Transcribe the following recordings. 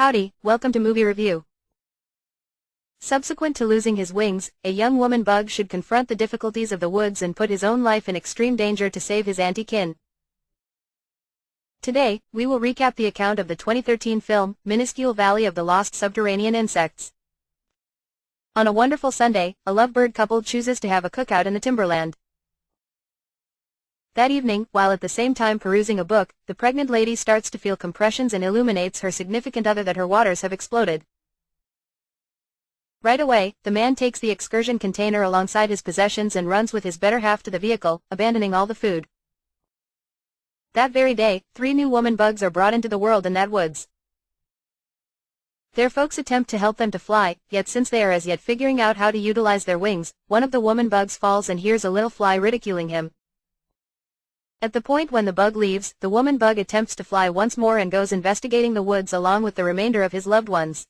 Howdy, welcome to Movie Review. Subsequent to losing his wings, a young woman bug should confront the difficulties of the woods and put his own life in extreme danger to save his auntie-kin. Today, we will recap the account of the 2013 film, Minuscule Valley of the Lost Subterranean Insects. On a wonderful Sunday, a lovebird couple chooses to have a cookout in the timberland. That evening, while at the same time perusing a book, the pregnant lady starts to feel compressions and illuminates her significant other that her waters have exploded. Right away, the man takes the excursion container alongside his possessions and runs with his better half to the vehicle, abandoning all the food. That very day, 3 new woman bugs are brought into the world in that woods. Their folks attempt to help them to fly, yet since they are as yet figuring out how to utilize their wings, one of the woman bugs falls and hears a little fly ridiculing him. At the point when the bug leaves, the woman bug attempts to fly once more and goes investigating the woods along with the remainder of his loved ones.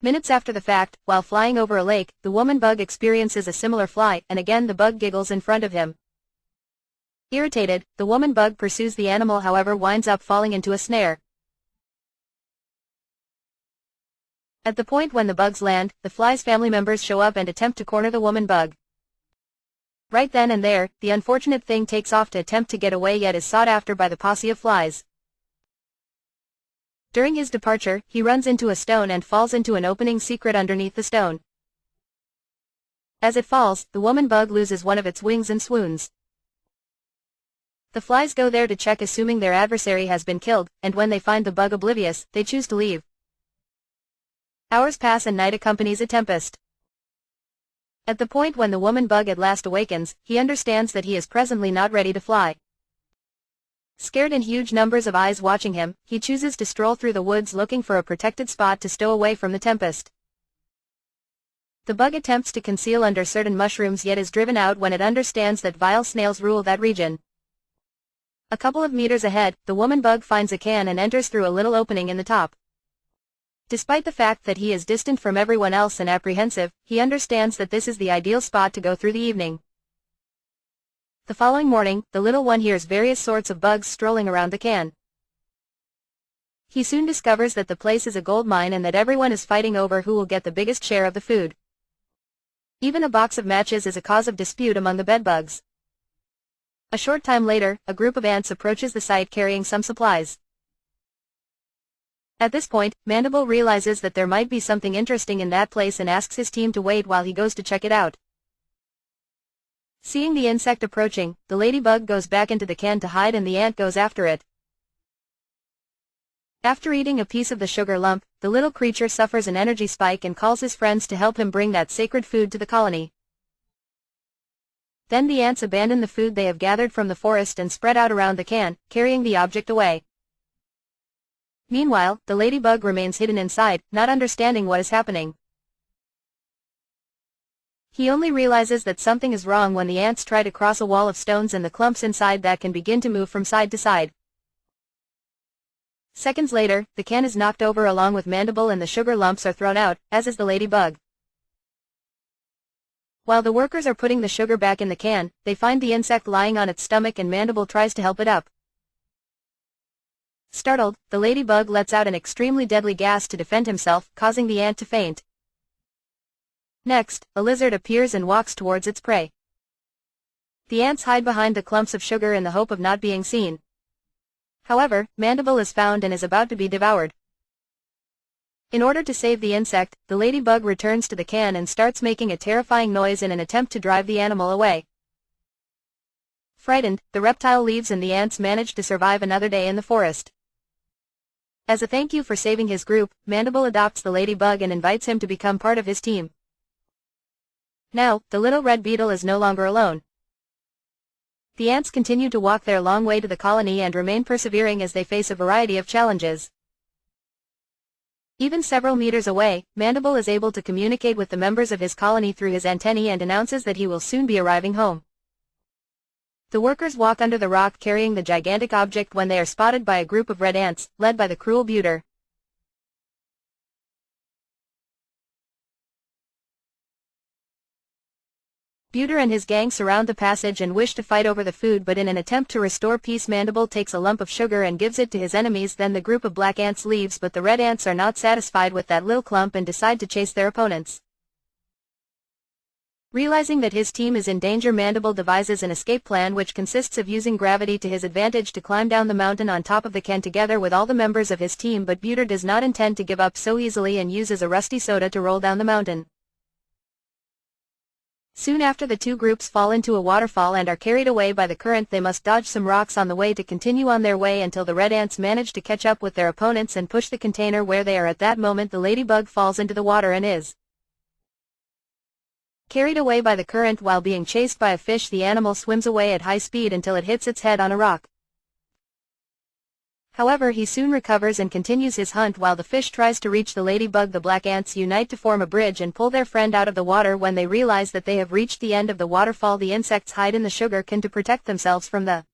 Minutes after the fact, while flying over a lake, the woman bug experiences a similar fly, and again the bug giggles in front of him. Irritated, the woman bug pursues the animal, however winds up falling into a snare. At the point when the bugs land, the fly's family members show up and attempt to corner the woman bug. Right then and there, the unfortunate thing takes off to attempt to get away, yet is sought after by the posse of flies. During his departure, he runs into a stone and falls into an opening secret underneath the stone. As it falls, the woman bug loses one of its wings and swoons. The flies go there to check, assuming their adversary has been killed, and when they find the bug oblivious, they choose to leave. Hours pass and night accompanies a tempest. At the point when the woman bug at last awakens, he understands that he is presently not ready to fly. Scared and huge numbers of eyes watching him, he chooses to stroll through the woods looking for a protected spot to stow away from the tempest. The bug attempts to conceal under certain mushrooms, yet is driven out when it understands that vile snails rule that region. A couple of meters ahead, the woman bug finds a can and enters through a little opening in the top. Despite the fact that he is distant from everyone else and apprehensive, he understands that this is the ideal spot to go through the evening. The following morning, the little one hears various sorts of bugs strolling around the can. He soon discovers that the place is a gold mine and that everyone is fighting over who will get the biggest share of the food. Even a box of matches is a cause of dispute among the bedbugs. A short time later, a group of ants approaches the site carrying some supplies. At this point, Mandible realizes that there might be something interesting in that place and asks his team to wait while he goes to check it out. Seeing the insect approaching, the ladybug goes back into the can to hide and the ant goes after it. After eating a piece of the sugar lump, the little creature suffers an energy spike and calls his friends to help him bring that sacred food to the colony. Then the ants abandon the food they have gathered from the forest and spread out around the can, carrying the object away. Meanwhile, the ladybug remains hidden inside, not understanding what is happening. He only realizes that something is wrong when the ants try to cross a wall of stones and the clumps inside that can begin to move from side to side. Seconds later, the can is knocked over along with Mandible and the sugar lumps are thrown out, as is the ladybug. While the workers are putting the sugar back in the can, they find the insect lying on its stomach and Mandible tries to help it up. Startled, the ladybug lets out an extremely deadly gas to defend himself, causing the ant to faint. Next, a lizard appears and walks towards its prey. The ants hide behind the clumps of sugar in the hope of not being seen. However, Mandible is found and is about to be devoured. In order to save the insect, the ladybug returns to the can and starts making a terrifying noise in an attempt to drive the animal away. Frightened, the reptile leaves and the ants manage to survive another day in the forest. As a thank you for saving his group, Mandible adopts the ladybug and invites him to become part of his team. Now, the little red beetle is no longer alone. The ants continue to walk their long way to the colony and remain persevering as they face a variety of challenges. Even several meters away, Mandible is able to communicate with the members of his colony through his antennae and announces that he will soon be arriving home. The workers walk under the rock carrying the gigantic object when they are spotted by a group of red ants, led by the cruel Buter. Buter and his gang surround the passage and wish to fight over the food, but in an attempt to restore peace Mandible takes a lump of sugar and gives it to his enemies. Then the group of black ants leaves, but the red ants are not satisfied with that little clump and decide to chase their opponents. Realizing that his team is in danger, Mandible devises an escape plan which consists of using gravity to his advantage to climb down the mountain on top of the can together with all the members of his team, but Buter does not intend to give up so easily and uses a rusty soda to roll down the mountain. Soon after, the two groups fall into a waterfall and are carried away by the current. They must dodge some rocks on the way to continue on their way until the red ants manage to catch up with their opponents and push the container where they are. At that moment, the ladybug falls into the water and is carried away by the current while being chased by a fish. The animal swims away at high speed until it hits its head on a rock. However, he soon recovers and continues his hunt while the fish tries to reach the ladybug. The black ants unite to form a bridge and pull their friend out of the water. When they realize that they have reached the end of the waterfall, the insects hide in the sugar can to protect themselves from the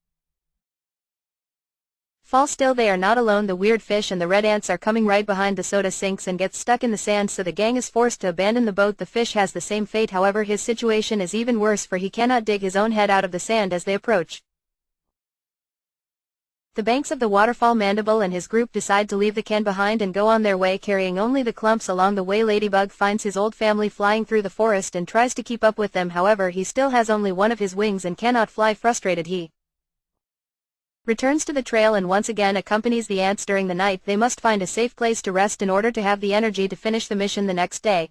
fall. Still, they are not alone. The weird fish and the red ants are coming right behind. The soda sinks and gets stuck in the sand, so the gang is forced to abandon the boat. The fish has the same fate, however his situation is even worse, for he cannot dig his own head out of the sand as they approach the banks of the waterfall. Mandible and his group decide to leave the can behind and go on their way, carrying only the clumps. Along the way, Ladybug finds his old family flying through the forest and tries to keep up with them. However, he still has only one of his wings and cannot fly. Frustrated, he returns to the trail and once again accompanies the ants during the night. They must find a safe place to rest in order to have the energy to finish the mission the next day.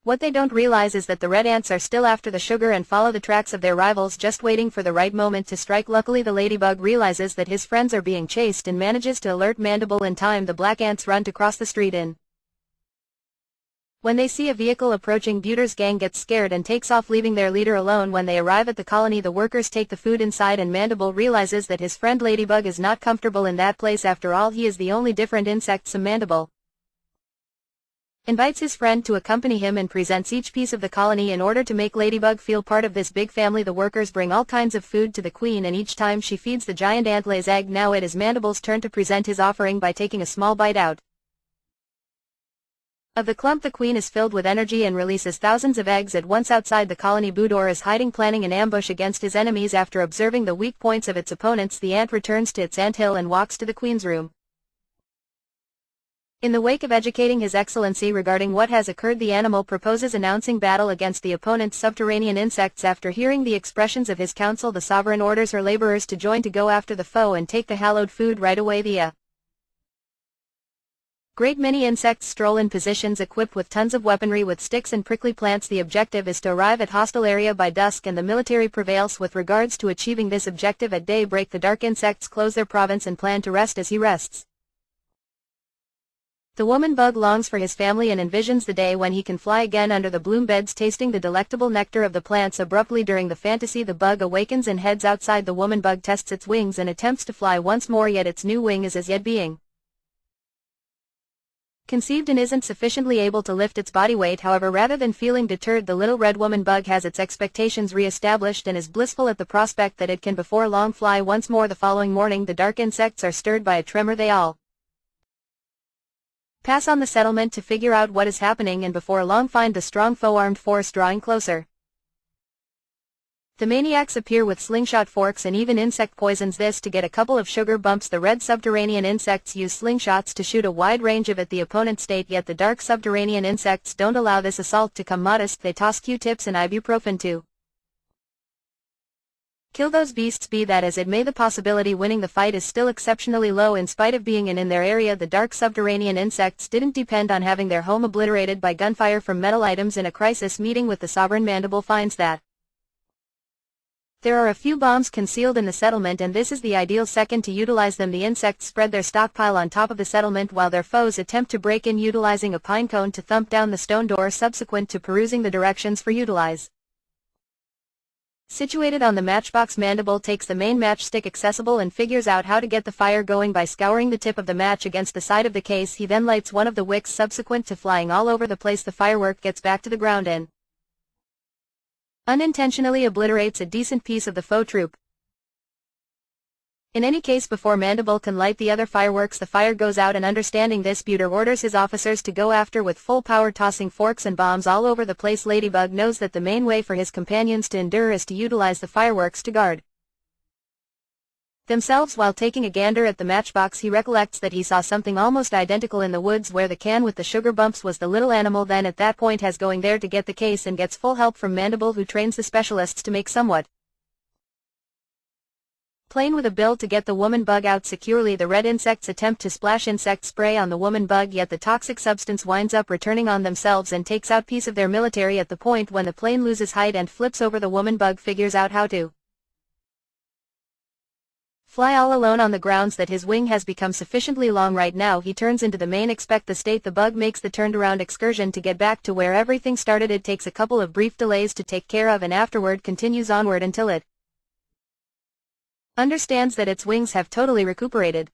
What they don't realize is that the red ants are still after the sugar and follow the tracks of their rivals, just waiting for the right moment to strike. Luckily, the ladybug realizes that his friends are being chased and manages to alert Mandible in time. The black ants run to cross the street when they see a vehicle approaching. Buter's gang gets scared and takes off, leaving their leader alone. When they arrive at the colony, the workers take the food inside and Mandible realizes that his friend Ladybug is not comfortable in that place. After all, he is the only different insect, so Mandible invites his friend to accompany him and presents each piece of the colony in order to make Ladybug feel part of this big family. The workers bring all kinds of food to the queen, and each time she feeds the giant ant lays egg. Now it is Mandible's turn to present his offering by taking a small bite out of the clump. The queen is filled with energy and releases thousands of eggs at once. Outside the colony, Buter is hiding, planning an ambush against his enemies. After observing the weak points of its opponents, the ant returns to its anthill and walks to the queen's room. In the wake of educating His Excellency regarding what has occurred, the animal proposes announcing battle against the opponent's subterranean insects. After hearing the expressions of his council, the sovereign orders her laborers to join to go after the foe and take the hallowed food right away. The great many insects stroll in positions equipped with tons of weaponry with sticks and prickly plants. The objective is to arrive at hostile area by dusk, and the military prevails with regards to achieving this objective. At daybreak, the dark insects close their province and plan to rest. As he rests, the woman bug longs for his family and envisions the day when he can fly again under the bloom beds, tasting the delectable nectar of the plants. Abruptly during the fantasy, the bug awakens and heads outside. The woman bug tests its wings and attempts to fly once more, yet its new wing is as yet being conceived and isn't sufficiently able to lift its body weight. However, rather than feeling deterred, the little red woman bug has its expectations re-established and is blissful at the prospect that it can before long fly once more. The following morning, the dark insects are stirred by a tremor. They all pass on the settlement to figure out what is happening, and before long find the strong foe armed force drawing closer. The maniacs appear with slingshot forks and even insect poisons. This to get a couple of sugar bumps. The red subterranean insects use slingshots to shoot a wide range of at the opponent's state, yet the dark subterranean insects don't allow this assault to come modest. They toss Q-tips and ibuprofen to kill those beasts. Be that as it may, the possibility winning the fight is still exceptionally low. In spite of being in their area, the dark subterranean insects didn't depend on having their home obliterated by gunfire from metal items. In a crisis meeting with the sovereign, Mandible finds that there are a few bombs concealed in the settlement, and this is the ideal second to utilize them. The insects spread their stockpile on top of the settlement while their foes attempt to break in, utilizing a pine cone to thump down the stone door. Subsequent to perusing the directions for utilize situated on the matchbox, Mandible takes the main matchstick accessible and figures out how to get the fire going by scouring the tip of the match against the side of the case. He then lights one of the wicks. Subsequent to flying all over the place, the firework gets back to the ground and unintentionally obliterates a decent piece of the foe troop. In any case, before Mandible can light the other fireworks, the fire goes out, and understanding this, Buter orders his officers to go after with full power, tossing forks and bombs all over the place. Ladybug knows that the main way for his companions to endure is to utilize the fireworks to guard themselves. While taking a gander at the matchbox, he recollects that he saw something almost identical in the woods where the can with the sugar bumps was. The little animal then at that point has going there to get the case and gets full help from Mandible, who trains the specialists to make somewhat plane with a bill to get the woman bug out securely. The red insects attempt to splash insect spray on the woman bug, yet the toxic substance winds up returning on themselves and takes out piece of their military. At the point when the plane loses height and flips over, the woman bug figures out how to fly all alone on the grounds that his wing has become sufficiently long. Right now he turns into the main. Expect the state. The bug makes the turned around excursion to get back to where everything started. It takes a couple of brief delays to take care of, and afterward continues onward until it understands that its wings have totally recuperated.